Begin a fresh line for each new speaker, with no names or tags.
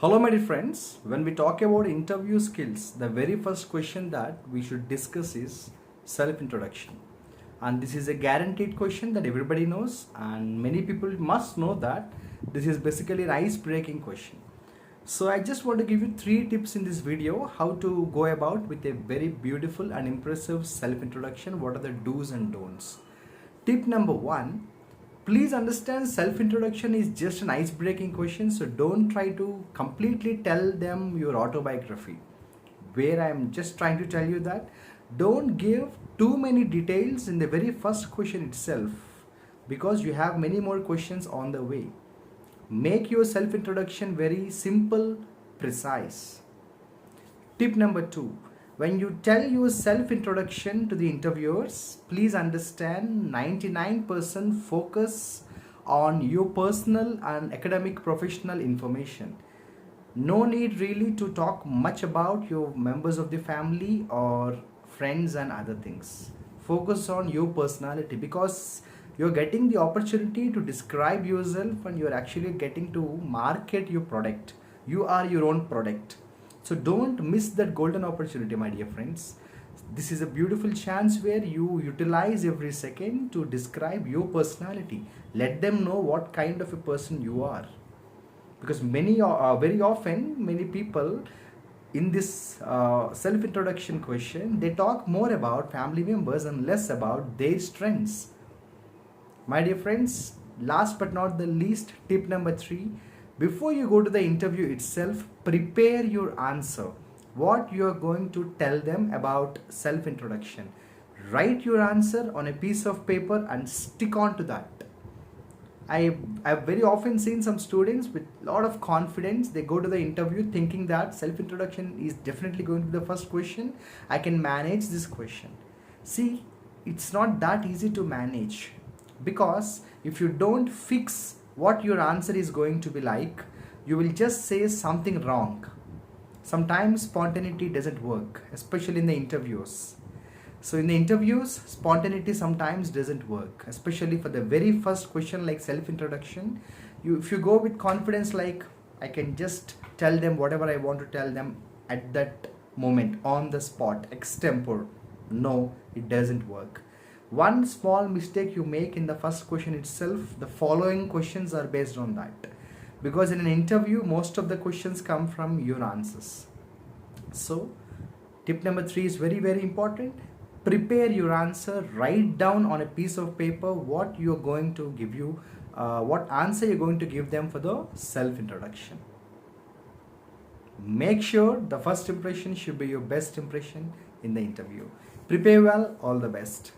Hello, my dear friends. When we talk about interview skills, the very first question that we should discuss is self introduction. And this is a guaranteed question that everybody knows, and many people must know that this is basically an ice breaking question. So, I just want to give you three tips in this video how to go about with a very beautiful and impressive self introduction. What are the do's and don'ts? Tip number one, please understand self introduction is just an ice breaking question, so don't try to completely tell them your autobiography. Where I am just trying to tell you that don't give too many details in the very first question itself because you have many more questions on the way. Make your self introduction very simple, precise. Tip number two, when you tell your self introduction to the interviewers, please understand 99% focus on your personal and academic professional information. No need really to talk much about your members of the family or friends and other things. Focus on your personality because you're getting the opportunity to describe yourself and you're actually getting to market your product. You are your own product. So don't miss that golden opportunity, my dear friends. This is a beautiful chance where you utilize every second to describe your personality. Let them know what kind of a person you are. Because very often, many people in this self-introduction question, they talk more about family members and less about their strengths. My dear friends, last but not the least, tip number three, before you go to the interview itself, prepare your answer. What you are going to tell them about self introduction. Write your answer on a piece of paper and stick on to that. I've very often seen some students with a lot of confidence. They go to the interview thinking that self introduction is definitely going to be the first question. I can manage this question. See, it's not that easy to manage because if you don't fix what your answer is going to be like, you will just say something wrong. Sometimes spontaneity doesn't work, especially in the interviews. So in the interviews, spontaneity sometimes doesn't work, especially for the very first question like self-introduction. If you go with confidence like, I can just tell them whatever I want to tell them at that moment, on the spot, extempore. No, it doesn't work. One small mistake you make in the first question itself, the following questions are based on that. Because in an interview, most of the questions come from your answers. So, tip number three is very, very important. Prepare your answer, write down on a piece of paper what you're going to give you, what answer you're going to give them for the self-introduction. Make sure the first impression should be your best impression in the interview. Prepare well, all the best.